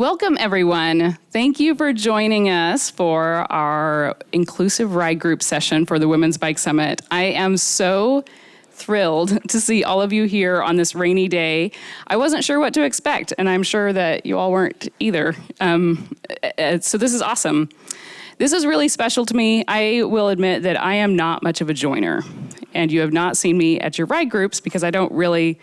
Welcome, everyone. Thank you for joining us for our inclusive ride group session for the Women's Bike Summit. I am so thrilled to see all of you here on this rainy day. I wasn't sure what to expect, and I'm sure that you all weren't either. So this is awesome. This is really special to me. I will admit that I am not much of a joiner, and you have not seen me at your ride groups because I don't really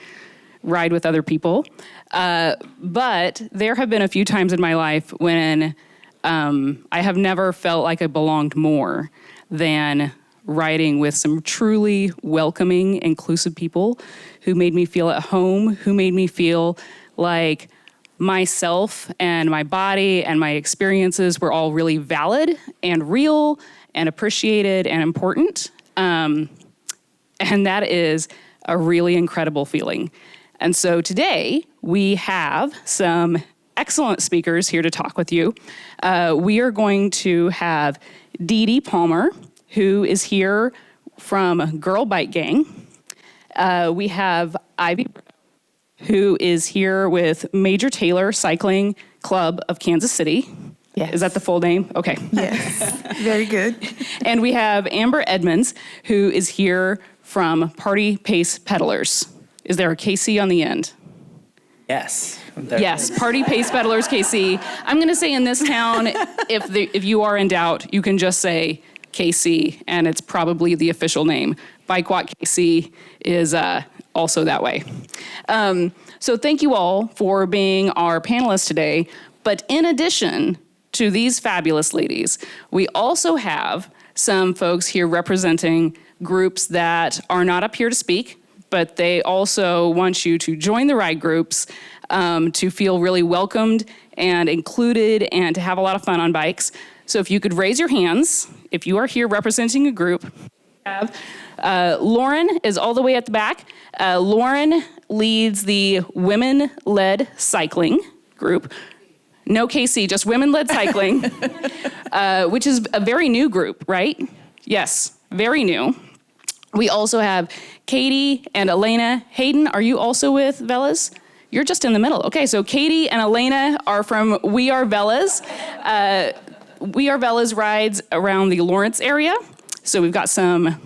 ride with other people. But there have been a few times in my life when I have never felt like I belonged more than riding with some truly welcoming, inclusive people who made me feel at home, who made me feel like myself and my body and my experiences were all really valid and real and appreciated and important. And that is a really incredible feeling. And so today, we have some excellent speakers here to talk with you. We are going to have Dede Palmer, who is here from Girl Bike Gang. We have Ivy Brito, who is here with Major Taylor Cycling Club of Kansas City. Yes. Is that the full name? Okay. Yes, very good. And we have Amber Edmonds, who is here from Party Pace Peddlers. Is there a KC on the end? Yes. Yes, Party Pace Peddlers KC. I'm going to say in this town, if you are in doubt, you can just say KC, and it's probably the official name. Bike Walk KC is also that way. So thank you all for being our panelists today. But in addition to these fabulous ladies, we also have some folks here representing groups that are not up here to speak, but they also want you to join the ride groups to feel really welcomed and included and to have a lot of fun on bikes. So if you could raise your hands, if you are here representing a group. Lauren is all the way at the back. Lauren leads the Women-Led Cycling group. No KC, just Women-Led Cycling, which is a very new group, right? Yes, very new. We also have Katie and Elena. Hayden, are you also with Velas? You're just in the middle. Okay, so Katie and Elena are from We Are Velas. We Are Velas rides around the Lawrence area. So we've got some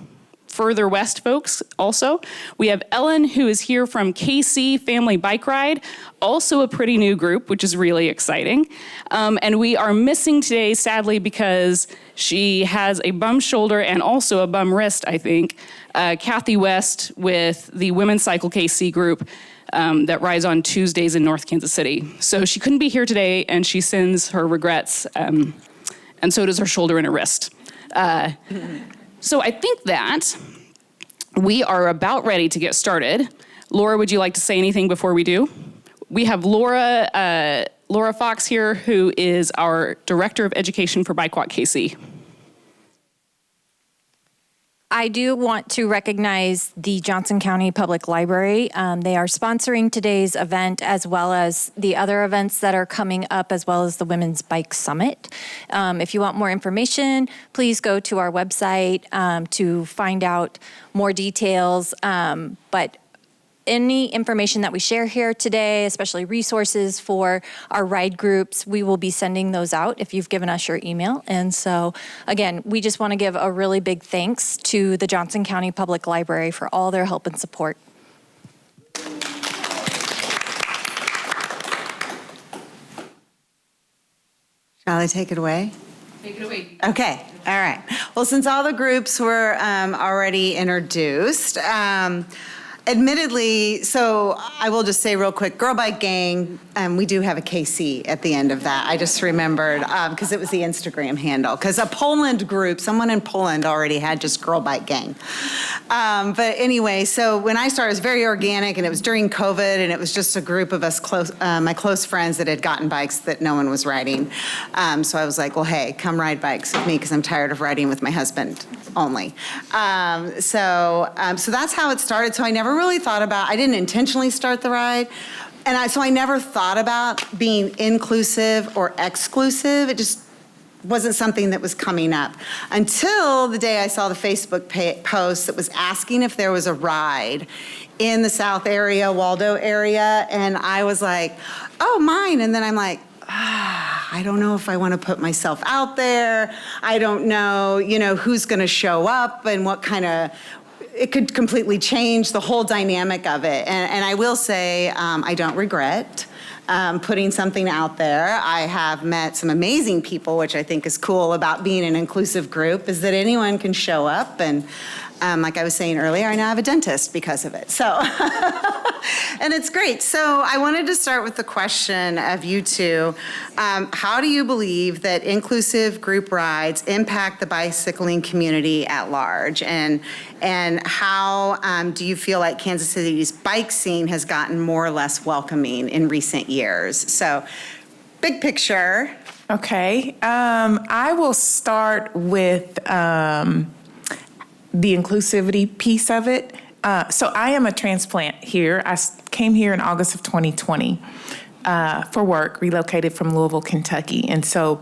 further west folks also. We have Ellen, who is here from KC Family Bike Ride, also a pretty new group, which is really exciting. And we are missing today, sadly, because she has a bum shoulder and also a bum wrist, I think. Kathy West with the Women's Cycle KC group that rides on Tuesdays in North Kansas City. So she couldn't be here today, and she sends her regrets, and so does her shoulder and her wrist. So I think that we are about ready to get started. Laura, would you like to say anything before we do? We have Laura Fox here, who is our Director of Education for Bike Walk KC. I do want to recognize the Johnson County Public Library. They are sponsoring today's event as well as the other events that are coming up, as well as the Women's Bike Summit. If you want more information, please go to our website to find out more details. But any information that we share here today, especially resources for our ride groups, we will be sending those out if you've given us your email. And so, again, we just want to give a really big thanks to the Johnson County Public Library for all their help and support. Shall I take it away? Take it away. Okay, all right. Well, since all the groups were already introduced, admittedly, so I will just say real quick, Girl Bike Gang, we do have a KC at the end of that. I just remembered, because it was the Instagram handle. Because a Poland group, someone in Poland already had just Girl Bike Gang. But anyway, so when I started, it was very organic, and it was during COVID, and it was just a group of us, my close friends that had gotten bikes that no one was riding. So I was like, well, hey, come ride bikes with me, because I'm tired of riding with my husband only. So that's how it started. So I never really thought about, I didn't intentionally start the ride. And so I never thought about being inclusive or exclusive. It just wasn't something that was coming up until the day I saw the Facebook post that was asking if there was a ride in the South area, Waldo area. And I was like, oh, mine. And then I'm like, I don't know if I want to put myself out there. I don't know, who's going to show up and what kind of, it could completely change the whole dynamic of it. And I will say, I don't regret putting something out there. I have met some amazing people, which I think is cool about being an inclusive group, is that anyone can show up. And like I was saying earlier, I now have a dentist because of it. So, and it's great. So I wanted to start with the question of you two. How do you believe that inclusive group rides impact the bicycling community at large? And how do you feel like Kansas City's bike scene has gotten more or less welcoming in recent years? So, big picture. Okay. I will start with the inclusivity piece of it. So I am a transplant here. I came here in August of 2020 for work, relocated from Louisville, Kentucky. And so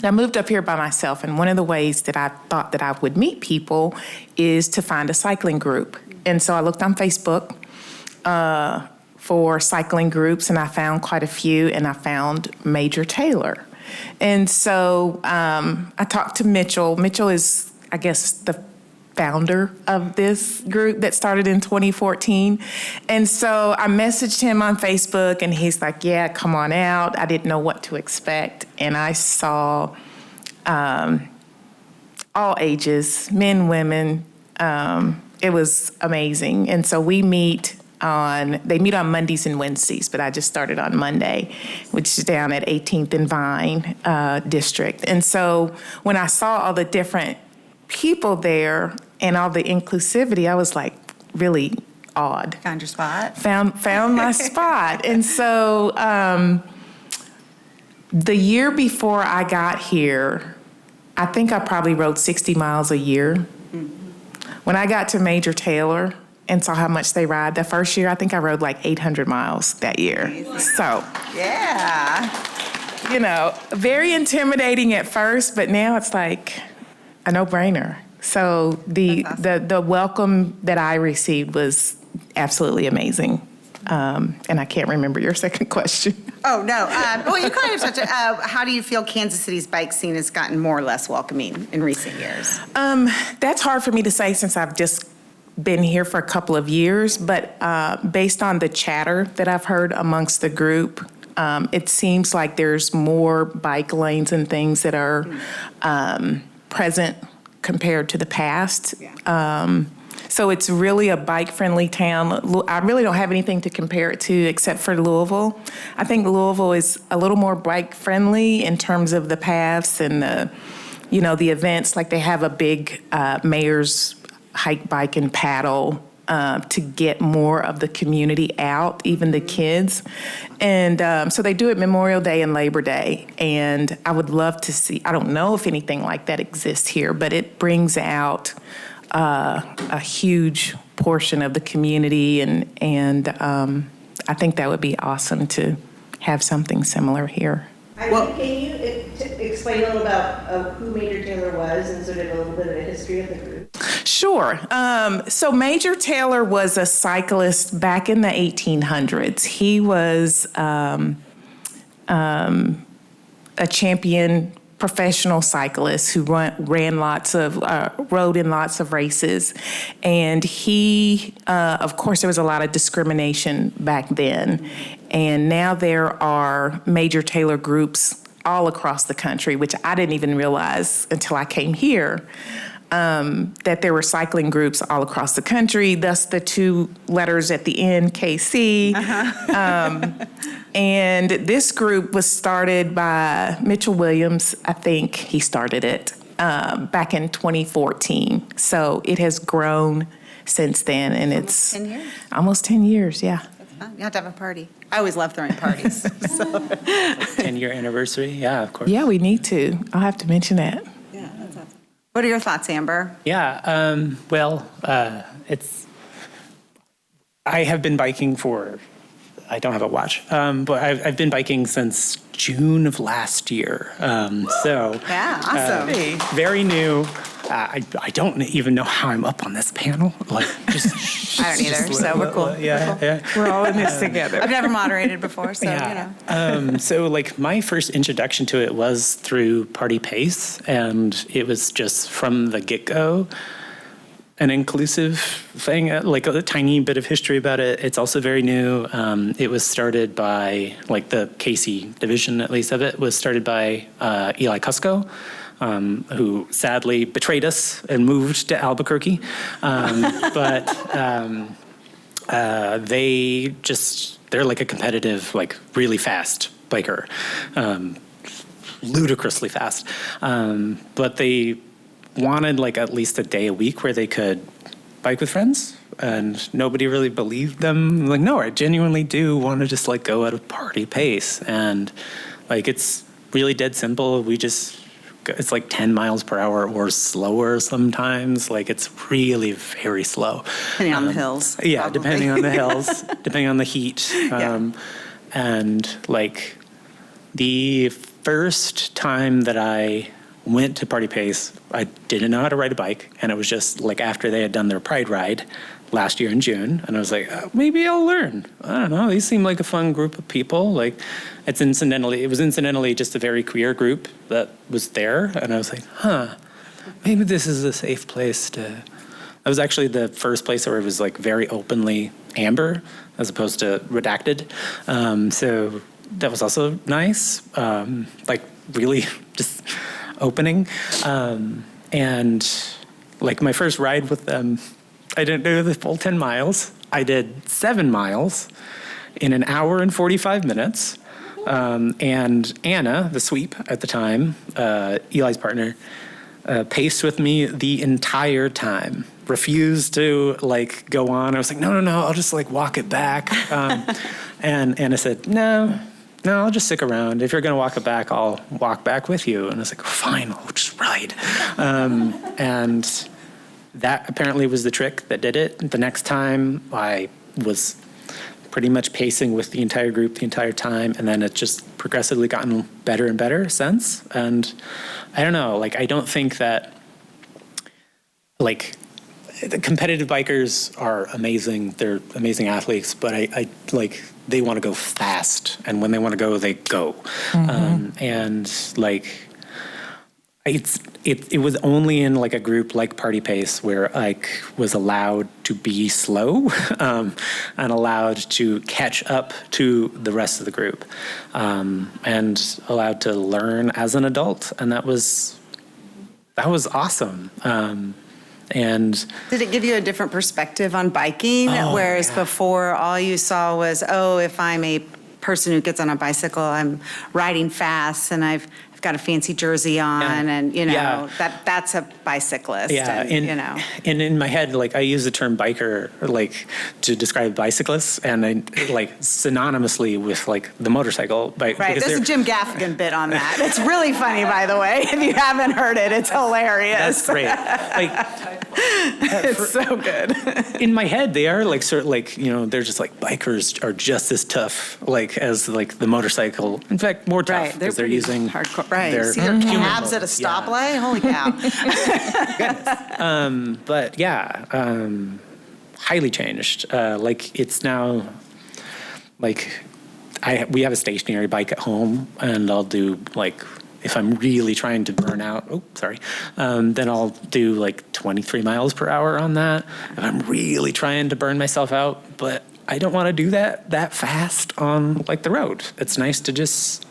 I moved up here by myself. And one of the ways that I thought that I would meet people is to find a cycling group. And so I looked on Facebook for cycling groups, and I found quite a few, and I found Major Taylor. And so I talked to Mitchell. Mitchell is, I guess, the founder of this group that started in 2014. And so I messaged him on Facebook, and he's like, yeah, come on out. I didn't know what to expect. And I saw all ages, men, women. It was amazing. And so they meet on Mondays and Wednesdays, but I just started on Monday, which is down at 18th and Vine district. And so when I saw all the different people there and all the inclusivity, I was like really awed. Found your spot? Found my spot. And so the year before I got here, I think I probably rode 60 miles a year. Mm-hmm. When I got to Major Taylor and saw how much they ride, the first year, I think I rode like 800 miles that year. Amazing. So, yeah. Very intimidating at first, but now it's like a no-brainer. So the welcome that I received was absolutely amazing. And I can't remember your second question. Oh, no. Well, you kind of touched it. How do you feel Kansas City's bike scene has gotten more or less welcoming in recent years? That's hard for me to say since I've just been here for a couple of years. But based on the chatter that I've heard amongst the group, it seems like there's more bike lanes and things that are present compared to the past. Yeah. So it's really a bike-friendly town. I really don't have anything to compare it to except for Louisville. I think Louisville is a little more bike-friendly in terms of the paths and the events. Like they have a big mayor's hike, bike, and paddle to get more of the community out, even the kids. And so they do it Memorial Day and Labor Day. And I would love to see, I don't know if anything like that exists here, but it brings out a huge portion of the community. And I think that would be awesome to have something similar here. Can you explain a little about who Major Taylor was and sort of a little bit of the history of the group? Sure. So Major Taylor was a cyclist back in the 1800s. He was a champion professional cyclist who rode in lots of races. And he, of course, there was a lot of discrimination back then. And now there are Major Taylor groups all across the country, which I didn't even realize until I came here, that there were cycling groups all across the country, thus the two letters at the end, KC. Uh-huh. And this group was started by Mitchell Williams. I think he started it back in 2014. So it has grown since then, and it's 10 years? Almost 10 years, yeah. That's fun. You have to have a party. I always love throwing parties. 10-year anniversary, yeah, of course. Yeah, we need to. I'll have to mention that. Yeah, that's awesome. What are your thoughts, Amber? Yeah, I have been biking I don't have a watch, but I've been biking since June of last year. Yeah, awesome. Very new. I don't even know how I'm up on this panel. Like, just I don't either, so we're cool. Yeah. We're all in this together. I've never moderated before, so, So like my first introduction to it was through Party Pace, and it was just from the get-go an inclusive thing, like a tiny bit of history about it. It's also very new. It was started by, like the KC division, at least of it, was started by Eli Cusco, who sadly betrayed us and moved to Albuquerque. They're like a competitive, like really fast biker, ludicrously fast. But they wanted like at least a day a week where they could bike with friends, and nobody really believed them. Like, no, I genuinely do want to just like go at a Party Pace, and like it's really dead simple. It's like 10 miles per hour or slower sometimes. Like it's really very slow. Depending on the hills. Yeah, probably. depending on the hills, depending on the heat. And like the first time that I went to Party Pace, I didn't know how to ride a bike, and it was just like after they had done their Pride Ride last year in June, and I was like, maybe I'll learn. I don't know. These seem like a fun group of people. Like, it was incidentally just a very queer group that was there, and I was like, maybe this is a safe place to. That was actually the first place where it was like very openly Amber as opposed to redacted. So that was also nice. Like really just opening. And like my first ride with them, I didn't do the full 10 miles. I did 7 miles in an hour and 45 minutes. And Anna, the sweep at the time, Eli's partner, paced with me the entire time. Refused to like go on. I was like, no, I'll just like walk it back. And Anna said, no, I'll just stick around. If you're going to walk it back, I'll walk back with you. And I was like, fine, I'll just ride. And that apparently was the trick that did it. The next time I was pretty much pacing with the entire group the entire time. And then it's just progressively gotten better and better since. And I don't know, like, I don't think that, like, the competitive bikers are amazing. They're amazing athletes, but I like, they want to go fast, and when they want to go, they go. And like, it was only in like a group like Party Pace where I was allowed to be slow and allowed to catch up to the rest of the group, and allowed to learn as an adult, and that was awesome. And did it give you a different perspective on biking? Whereas before, all you saw was, if I'm a person who gets on a bicycle, I'm riding fast, and I've got a fancy jersey on, and that's a bicyclist. Yeah, and in my head, like I use the term biker like to describe bicyclists, and I like synonymously with like the motorcycle bike. Right, there's a Jim Gaffigan bit on that. It's really funny, by the way. If you haven't heard it, it's hilarious. That's great. Like, it's so good. In my head, they are like sort of like, they're just like bikers are just as tough like as like the motorcycle. In fact, more tough because they're using hardcore. Right. See their calves at a stoplight? Yeah. Holy cow. But highly changed. Like it's now like we have a stationary bike at home, and I'll do like, if I'm really trying to burn out, then I'll do like 23 miles per hour on that. If I'm really trying to burn myself out, but I don't want to do that fast on like the road. It's nice to just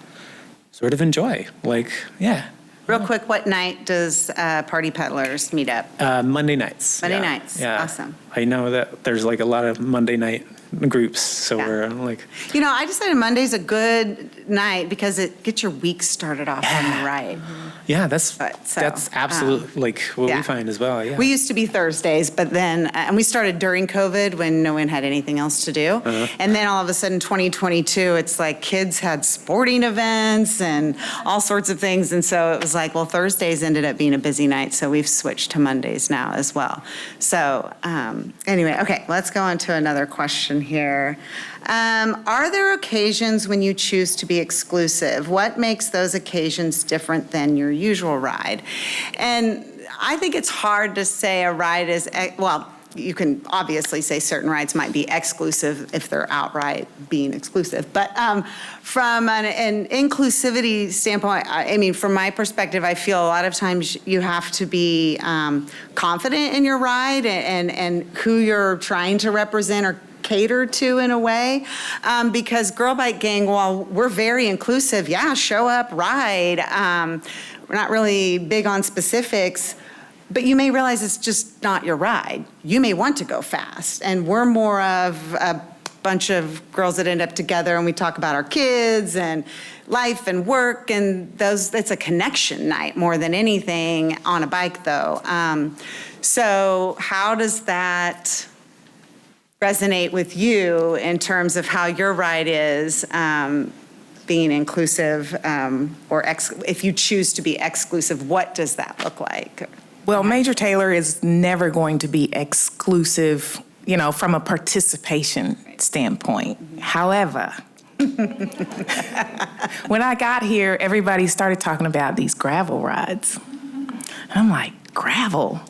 sort of enjoy, like, yeah. Real quick, what night does Party Peddlers meet up? Monday nights. Monday nights, awesome. I know that there's like a lot of Monday night groups, so we're like. I decided Monday's a good night because it gets your week started off on the right. Yeah, that's absolutely like what we find as well. Yeah. We used to be Thursdays, but then, and we started during COVID when no one had anything else to do. And then all of a sudden, 2022, it's like kids had sporting events and all sorts of things. And so it was like, well, Thursdays ended up being a busy night, so we've switched to Mondays now as well. So anyway, okay, let's go on to another question here. Are there occasions when you choose to be exclusive? What makes those occasions different than your usual ride? And I think it's hard to say a ride is, well, you can obviously say certain rides might be exclusive if they're outright being exclusive. But from an inclusivity standpoint, I mean, from my perspective, I feel a lot of times you have to be confident in your ride and who you're trying to represent or cater to in a way, because Girl Bike Gang, while we're very inclusive, yeah, show up, ride. We're not really big on specifics. But you may realize it's just not your ride. You may want to go fast. And we're more of a bunch of girls that end up together and we talk about our kids and life and work and it's a connection night more than anything on a bike though. So how does that resonate with you in terms of how your ride is being inclusive or if you choose to be exclusive, what does that look like? Well, Major Taylor is never going to be exclusive, you know, from a participation standpoint. However, when I got here, everybody started talking about these gravel rides. And I'm like, gravel?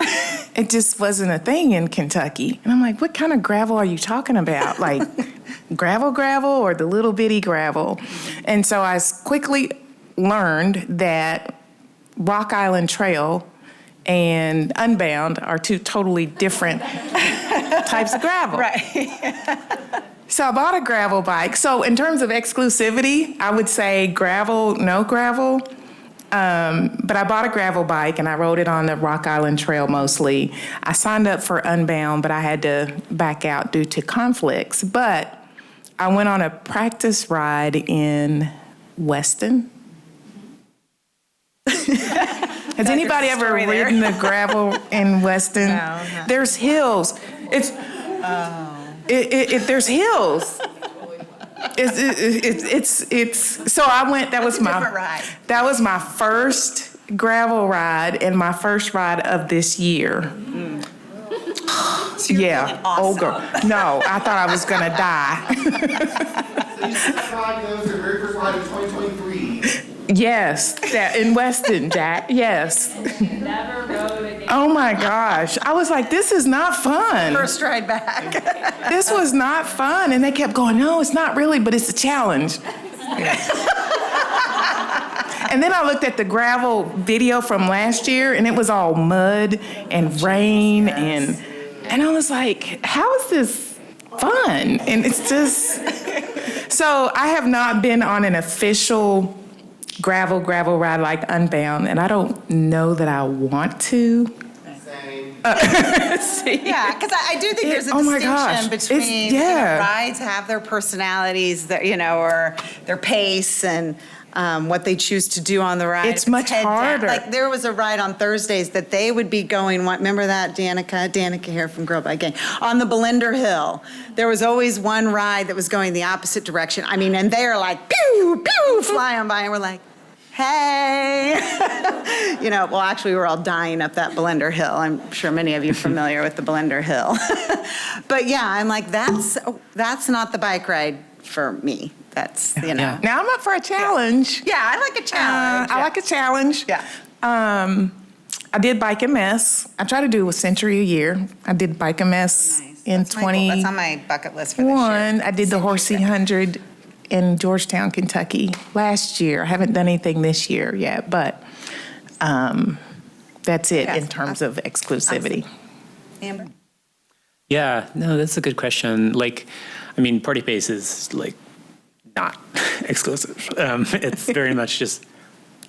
It just wasn't a thing in Kentucky. And I'm like, what kind of gravel are you talking about? Like gravel or the little bitty gravel? And so I quickly learned that Rock Island Trail and Unbound are two totally different types of gravel. Right. So I bought a gravel bike. So in terms of exclusivity, I would say gravel, no gravel. But I bought a gravel bike and I rode it on the Rock Island Trail mostly. I signed up for Unbound, but I had to back out due to conflicts. But I went on a practice ride in Weston. Has anybody ever ridden the gravel in Weston? No. There's hills. There's hills. It's so I went. That was different ride. That was my first gravel ride and my first ride of this year. So yeah. Awesome. Oh girl. No, I thought I was gonna die. So you said that was your very first ride in 2023. Yes, that in Weston, Jack. Yes. Never rode again. Oh my gosh. I was like, this is not fun. First ride back. This was not fun. And they kept going, no, it's not really, but it's a challenge. And then I looked at the gravel video from last year and it was all mud and rain and I was like, how is this fun? And it's just, so I have not been on an official gravel ride like Unbound, and I don't know that I want to. Same. See? Yeah, because I do think there's a Oh my gosh. distinction It's- between yeah. rides have their personalities, that or their pace and what they choose to do on the ride. It's If much head down. harder. Like there was a ride on Thursdays that they would be going. Remember that, Danica here from Girl Bike Gang on the Belinda Hill. There was always one ride that was going the opposite direction. I mean, and they're like pew pew flying by, and we're like, hey, well, actually, we were all dying up that Belinda Hill. I'm sure many of you are familiar with the Belinda Hill. But yeah, I'm like, that's not the bike ride for me. That's, Now I'm up for a challenge. Yeah, I like a challenge. I like a challenge. Yeah. I did Bike a Mess. I try to do a century a year. I did Bike a Mess in That's on my bucket list for this year. I did the Horsey 100 in Georgetown, Kentucky last year. I haven't done anything this year yet, but that's it Yes, in terms of exclusivity. Amber? Yeah, no, that's a good question. Like, I mean, Party Pace is like not exclusive. It's very much just,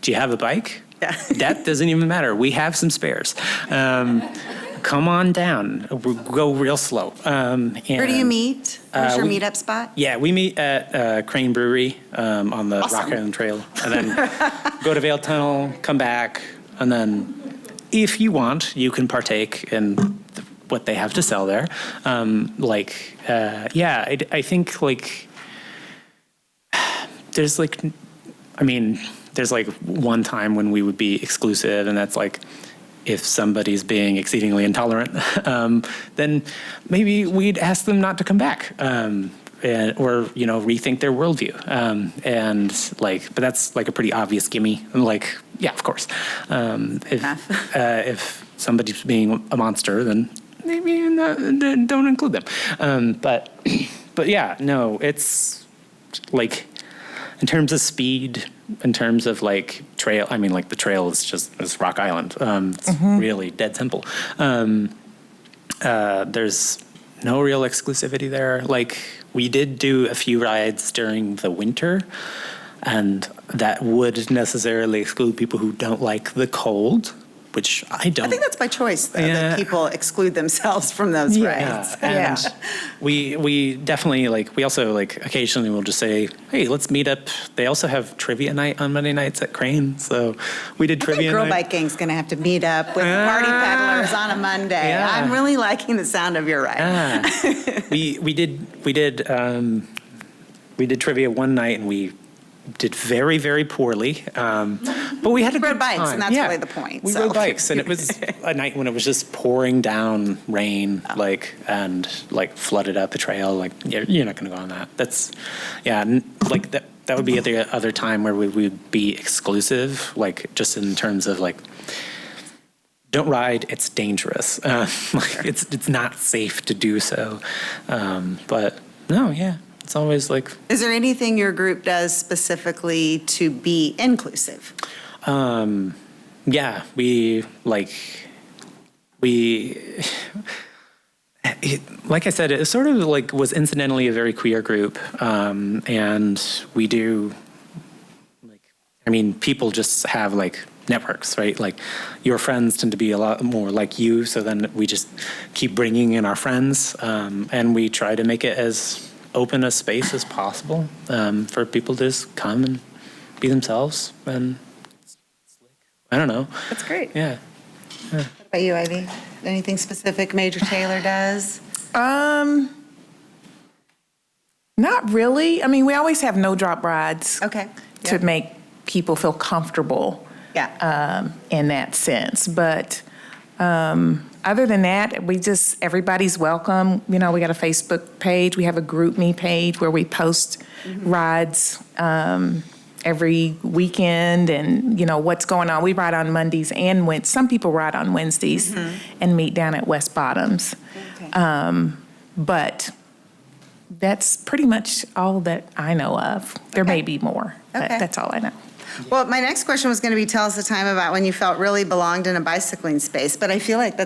do you have a bike? Yeah. That doesn't even matter. We have some spares. Come on down. We'll go real slow. Where do you meet? Where's your meetup spot? Yeah, we meet at Crane Brewery on the Awesome. Rock Island Trail, and then go to Vale Tunnel, come back, and then if you want, you can partake in what they have to sell there. I think like there's like one time when we would be exclusive, and that's like, if somebody's being exceedingly intolerant, then maybe we'd ask them not to come back. or rethink their worldview. But that's like a pretty obvious gimme. Like, yeah, of course. If somebody's being a monster, then maybe don't include them. But yeah, no, it's like in terms of speed, in terms of like trail. I mean, like the trail is Rock Island. It's really dead simple. There's no real exclusivity there. Like, we did do a few rides during the winter, and that would necessarily exclude people who don't like the cold, which I don't. I think that's by choice, though, that people exclude themselves from those rides. And we definitely, like, we also, like, occasionally will just say, hey, let's meet up. They also have trivia night on Monday nights at Crane, so we did trivia night. Girl Bike Gang's going to have to meet up with party peddlers on a Monday. Yeah. I'm really liking the sound of your ride. We did trivia one night, and we did very, very poorly, but we had a good rode bikes, time. and that's really the point. We rode bikes, and it was a night when it was just pouring down rain, and flooded out the trail. Like, you're not going to go on that. That's, like that. That would be at the other time where we would be exclusive, like just in terms of like, don't ride. It's dangerous. It's not safe to do so. But no, yeah. It's always like. Is there anything your group does specifically to be inclusive? Yeah, like I said, it sort of like was incidentally a very queer group, and we do people just have like networks, right? Like, your friends tend to be a lot more like you, so then we just keep bringing in our friends, and we try to make it as open a space as possible for people to just come and be themselves. And I don't know. That's great. Yeah. What about you, Ivy? Anything specific Major Taylor does? Not really. I mean, we always have no drop rides. Okay. To make people feel comfortable. Yeah. In that sense, but. Other than that, everybody's welcome. We got a Facebook page. We have a group me page where we post rides every weekend and, what's going on. We ride on Mondays and some people ride on Wednesdays and meet down at West Bottoms. Okay. But that's pretty much all that I know of. There may be more, but that's all I know. Well, my next question was going to be, tell us a time about when you felt really belonged in a bicycling space. But I feel like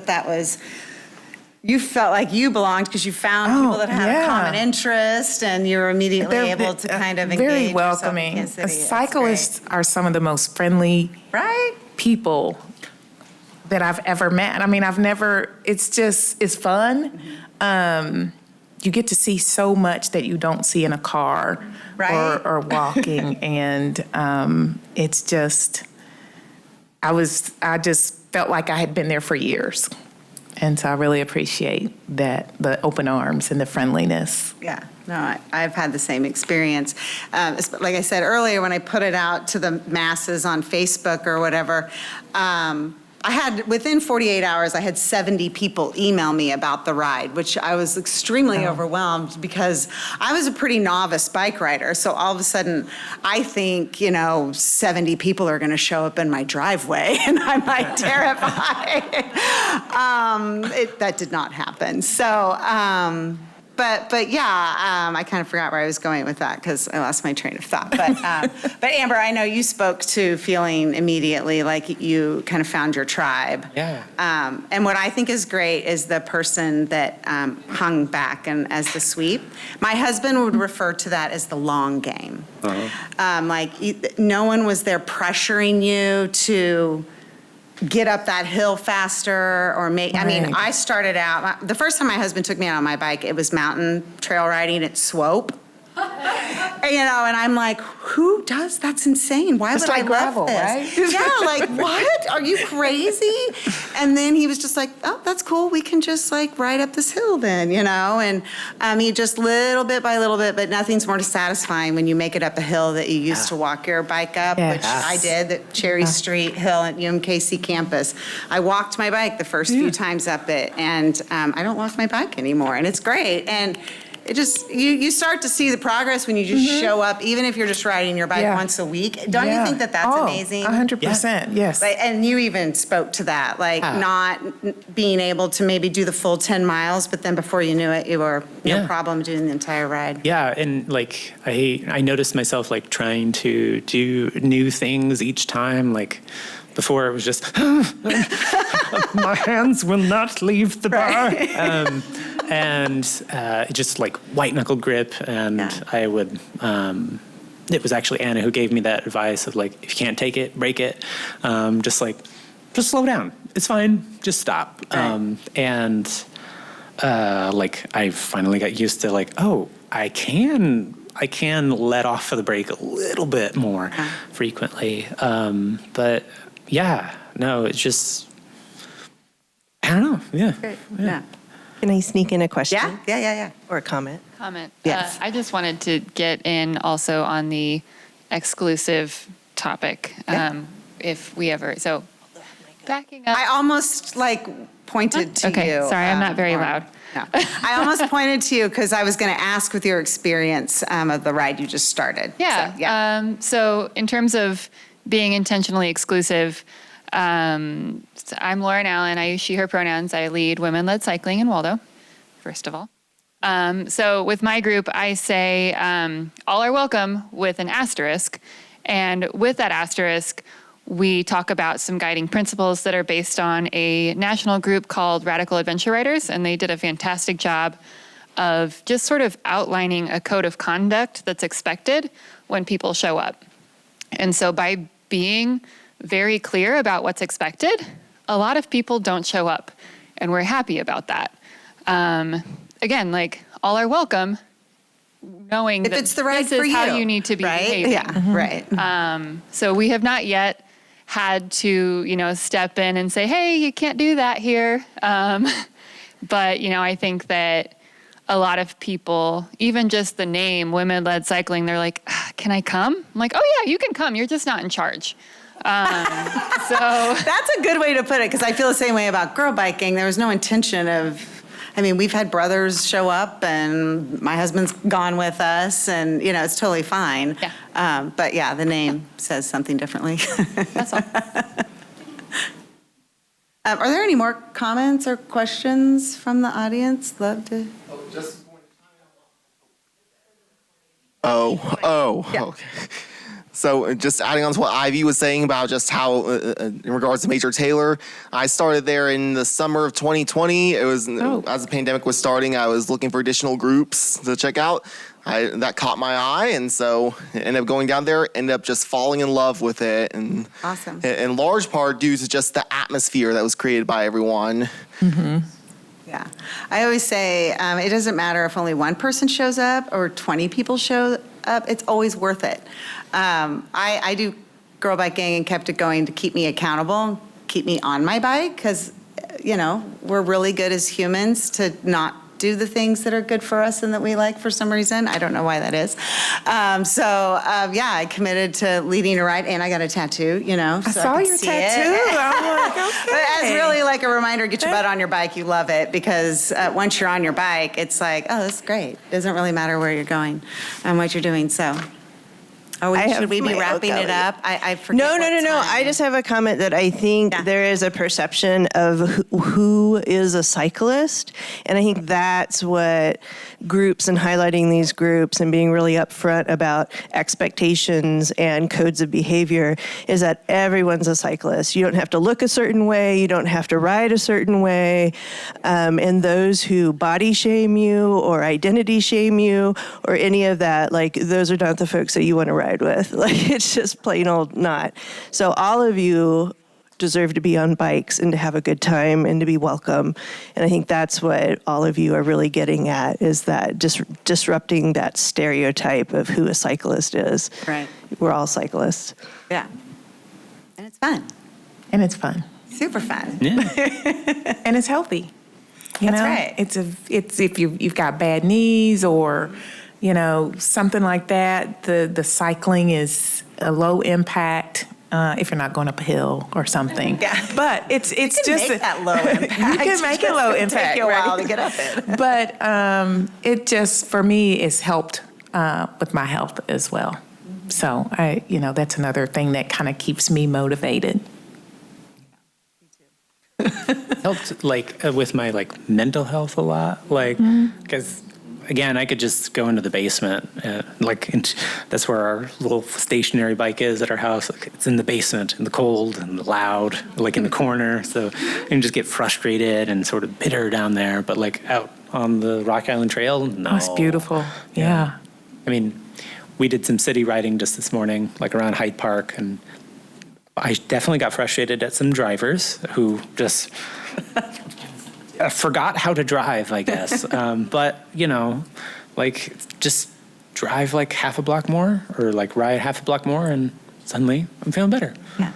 you felt like you belonged because you found people that had a common interest, and you were immediately able to kind of engage. Very welcoming. Yourself in Kansas City. Cyclists are some of the most friendly people that I've ever met. I mean, it's fun. You get to see so much that you don't see in a car or walking. And it's just, I just felt like I had been there for years. And so I really appreciate that, the open arms and the friendliness. Yeah, no, I've had the same experience. Like I said earlier, when I put it out to the masses on Facebook or whatever, within 48 hours, I had 70 people email me about the ride, which I was extremely overwhelmed because I was a pretty novice bike rider. So all of a sudden, I think, 70 people are going to show up in my driveway, and I'm like terrified. That did not happen. So, but yeah, I kind of forgot where I was going with that because I lost my train of thought. But Amber, I know you spoke to feeling immediately like you kind of found your tribe. Yeah. And what I think is great is the person that hung back and as the sweep. My husband would refer to that as the long game. No one was there pressuring you to get up that hill faster or I started out, the first time my husband took me out on my bike, it was mountain trail riding at Swope. And I'm like, who does? That's insane. Why would I love this? Right? Yeah, like, what? Are you crazy? And then he was just like, oh, that's cool. We can just like ride up this hill then, And he just little bit by little bit, but nothing's more satisfying when you make it up a hill that you used to walk your bike up, which I did, the Cherry Street Hill at UMKC campus. I walked my bike the first few times up it, and I don't walk my bike anymore, and it's great. And it just, you start to see the progress when you just show up, even if you're just riding your bike Yeah. once a week. Don't you think that that's amazing? 100%, yes. Like, and you even spoke to that, like not being able to maybe do the full 10 miles, but then before you knew it, you were no Yeah. problem doing the entire ride. Yeah, and like I noticed myself like trying to do new things each time. Like before, it was just my hands will not leave the bar, and just like white knuckle grip. And I would. It was actually Anna who gave me that advice of like, if you can't take it, break it. Just slow down. It's fine. Just stop. Right. And like I finally got used to like, oh, I can let off of the brake a little bit more frequently. But yeah, no, it's just, I don't know. Yeah. Great. Yeah. Can I sneak in a question? Yeah. Or a comment? Comment. Yes. I just wanted to get in also on the exclusive topic. If we ever, so backing up. I almost like pointed to Okay, you. sorry, I'm not very Lauren. loud. No. I almost pointed to you because I was going to ask with your experience of the ride you just started. Yeah. So, yeah. So in terms of being intentionally exclusive, I'm Lauren Allen. I use she, her pronouns. I lead women-led cycling in Waldo, first of all. So with my group, I say all are welcome with an asterisk. And with that asterisk, we talk about some guiding principles that are based on a national group called Radical Adventure Riders. And they did a fantastic job of just sort of outlining a code of conduct that's expected when people show up. And so by being very clear about what's expected, a lot of people don't show up, and we're happy about that. Again, like all are welcome, knowing If that it's the ride this for is how you, you need to be right? behaving. Yeah, right. So we have not yet had to, step in and say, hey, you can't do that here. But, I think that a lot of people, even just the name women-led cycling, they're like, can I come? I'm like, oh yeah, you can come. You're just not in charge. So That's a good way to put it, because I feel the same way about girl biking. There was no intention of, we've had brothers show up, and my husband's gone with us, and, it's totally fine. Yeah. But yeah, the name says something differently. that's all. Are there any more comments or questions from the audience? Love to. Okay. So just adding on to what Ivy was saying about just how, in regards to Major Taylor, I started there in the summer of 2020. It was, as the pandemic was starting, I was looking for additional groups to check out. That caught my eye, and so I ended up going down there, ended up just falling in love with it. And Awesome. in large part due to just the atmosphere that was created by everyone. Yeah. I always say it doesn't matter if only one person shows up or 20 people show up. It's always worth it. I do Girl Bike Gang and kept it going to keep me accountable, keep me on my bike, because, we're really good as humans to not do the things that are good for us and that we like for some reason. I don't know why that is. I committed to leading a ride, and I got a tattoo, I so saw could your see tattoo. it. I'm like, okay. But as really like a reminder, get your butt on your bike. You love it, because once you're on your bike, it's like, oh, this is great. It doesn't really matter where you're going and what you're doing. So, should we be wrapping it up? I forget. No. what time. I just have a comment that I think there is a perception of who is a cyclist. And I think that's what groups and highlighting these groups and being really upfront about expectations and codes of behavior is that everyone's a cyclist. You don't have to look a certain way. You don't have to ride a certain way. And those who body shame you or identity shame you or any of that, like those are not the folks that you want to ride with. Like it's just plain old not. So all of you deserve to be on bikes and to have a good time and to be welcome. And I think that's what all of you are really getting at, is that disrupting that stereotype of who a cyclist is. Right. We're all cyclists. Yeah. And it's fun. And it's fun. Super fun. And it's healthy. That's right. It's if you've got bad knees or, something like that, the cycling is a low impact if you're not going up a hill or something. Yeah. But it's just make that low impact. You can make it low impact. Take you a while right? to get up it. But it just, for me, has helped with my health as well. So that's another thing that kind of keeps me motivated. Helped with my mental health a lot, because again, I could just go into the basement, that's where our little stationary bike is at our house. It's in the basement, in the cold and loud, in the corner. So I can just get frustrated and sort of bitter down there. But out on the Rock Island Trail, no. Oh, it's beautiful. Yeah. I mean, we did some city riding just this morning, around Hyde Park, and I definitely got frustrated at some drivers who just forgot how to drive, I guess. But, just drive half a block more or ride half a block more and suddenly I'm feeling better. Yeah.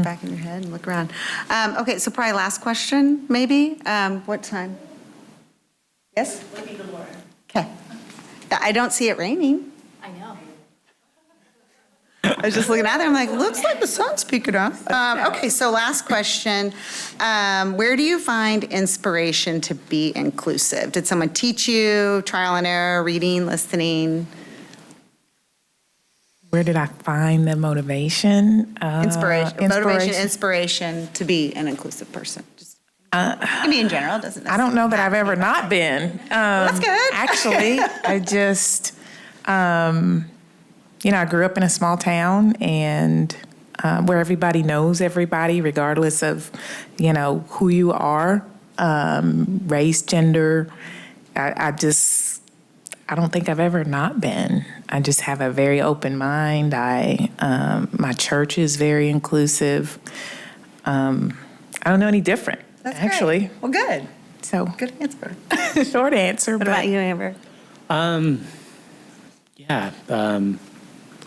Back in your head and look around. Okay, so probably last question, maybe. What time? Yes? Okay. I don't see it raining. I know. I was just looking out there. I'm like, looks like the sun's peeking up. Okay, so last question. Where do you find inspiration to be inclusive? Did someone teach you, trial and error, reading, listening? Where did I find the motivation? Inspiration to be an inclusive person. Just, it can be in general, doesn't I don't know that I've ever not been. That's good. Actually, I just, I grew up in a small town and where everybody knows everybody, regardless of, who you are, race, gender. I don't think I've ever not been. I just have a very open mind. My church is very inclusive. I don't know any different, That's actually. Great. Well, good. So Good answer. short answer. What about you, Amber?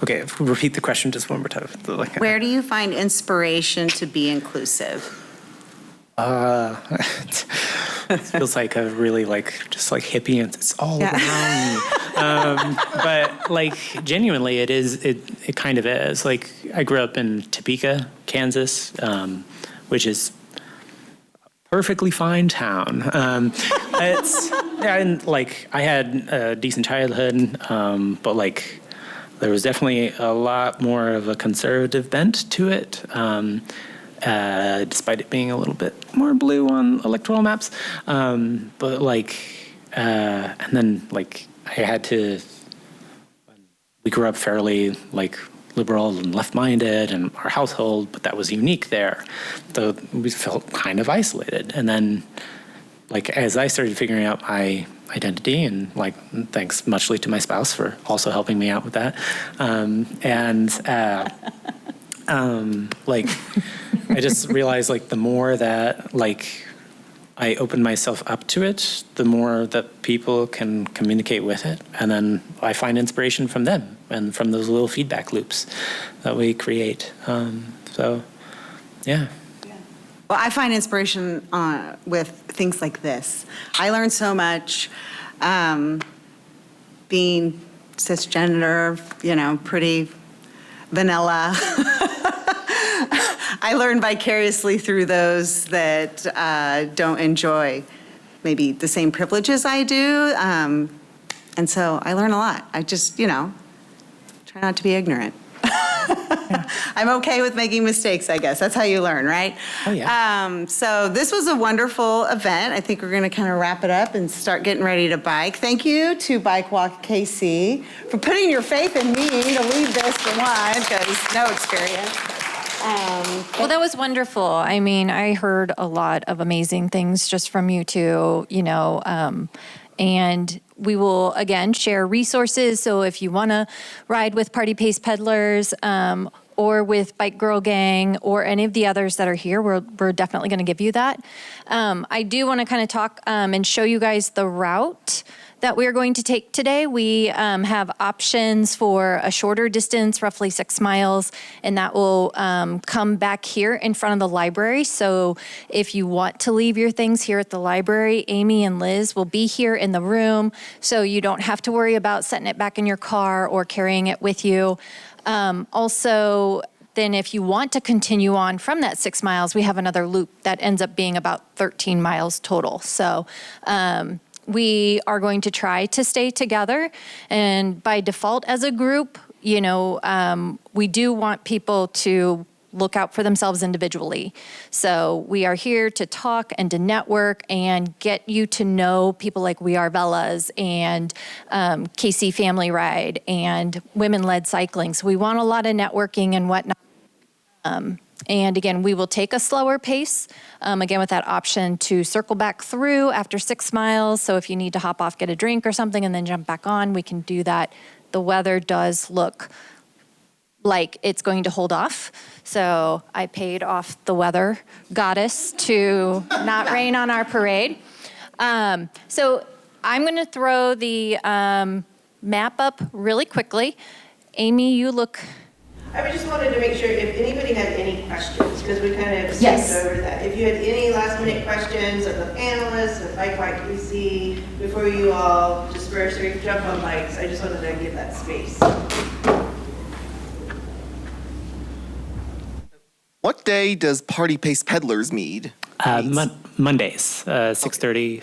Okay, repeat the question just one more time. Where do you find inspiration to be inclusive? It feels like a really just hippie and it's all around me. But genuinely it kind of is. I grew up in Topeka, Kansas, which is a perfectly fine town. I had a decent childhood, but there was definitely a lot more of a conservative bent to it. Despite it being a little bit more blue on electoral maps. And then I had to, we grew up fairly liberal and left-minded in our household, but that was unique there. So we felt kind of isolated. And then as I started figuring out my identity and thanks muchly to my spouse for also helping me out with that. I just realized the more that I open myself up to it, the more that people can communicate with it. And then I find inspiration from them and from those little feedback loops that we create. Yeah. Well, I find inspiration with things like this. I learned so much being cisgender, pretty vanilla. I learn vicariously through those that don't enjoy maybe the same privileges I do. And so I learn a lot. I just, try not to be ignorant. I'm okay with making mistakes, I guess. That's how you learn, right? Oh, yeah. So this was a wonderful event. I think we're going to kind of wrap it up and start getting ready to bike. Thank you to Bike Walk KC for putting your faith in me to lead this for one, because no experience. Well, that was wonderful. I mean, I heard a lot of amazing things just from you two, and we will, again, share resources. So if you want to ride with Party Pace Peddlers or with Bike Girl Gang or any of the others that are here, we're definitely going to give you that. I do want to kind of talk and show you guys the route that we are going to take today. We have options for a shorter distance, roughly 6 miles, and that will come back here in front of the library. So if you want to leave your things here at the library, Amy and Liz will be here in the room, so you don't have to worry about setting it back in your car or carrying it with you. Also, then if you want to continue on from that 6 miles, we have another loop that ends up being about 13 miles total. So we are going to try to stay together. And by default as a group, you know, we do want people to look out for themselves individually. So we are here to talk and to network and get you to know people like We Are Bellas and KC Family Ride and Women-Led Cycling. So we want a lot of networking and whatnot. And again, we will take a slower pace, again, with that option to circle back through after 6 miles. So if you need to hop off, get a drink or something, and then jump back on, we can do that. The weather does look like it's going to hold off. So I paid off the weather goddess to not rain on our parade. So I'm going to throw the map up really quickly. Amy, you look... I just wanted to make sure if anybody had any questions, because we kind of Yes. skipped over that. If you had any last minute questions of the panelists, of Bike YQC, before you all disperse or jump on bikes, I just wanted to give that space. What day does Party Pace Peddlers meet? Mondays, 6:30,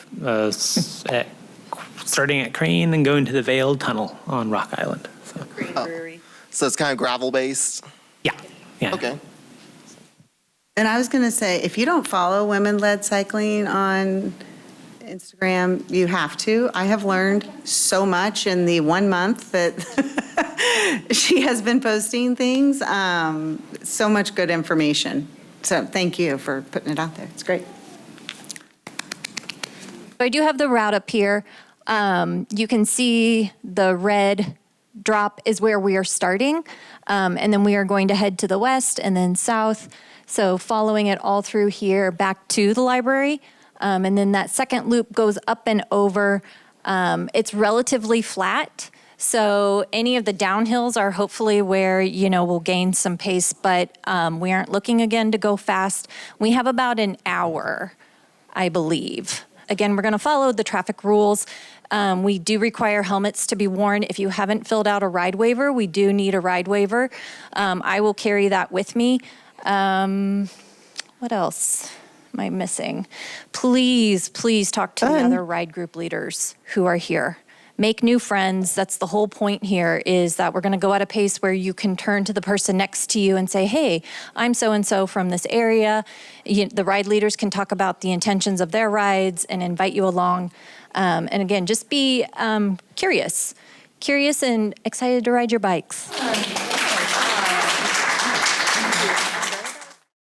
starting at Crane and going to the Veiled Tunnel on Rock Island. So, Green Brewery. So it's kind of gravel based? yeah. Okay. And I was going to say, if you don't follow Women-Led Cycling on Instagram, you have to. I have learned so much in the 1 month that she has been posting things. So much good information. So thank you for putting it out there. It's great. I do have the route up here. You can see the red drop is where we are starting. And then we are going to head to the west and then south. So following it all through here back to the library. And then that second loop goes up and over. It's relatively flat. So any of the downhills are hopefully where, you know, we'll gain some pace, but we aren't looking again to go fast. We have about an hour, I believe. Again, we're going to follow the traffic rules. We do require helmets to be worn. If you haven't filled out a ride waiver, we do need a ride waiver. I will carry that with me. What else am I missing? Please, please talk to the other ride group leaders who are here. Make new friends. That's the whole point here, is that we're going to go at a pace where you can turn to the person next to you and say, hey, I'm so-and-so from this area. The ride leaders can talk about the intentions of their rides and invite you along. And again, just be curious and excited to ride your bikes.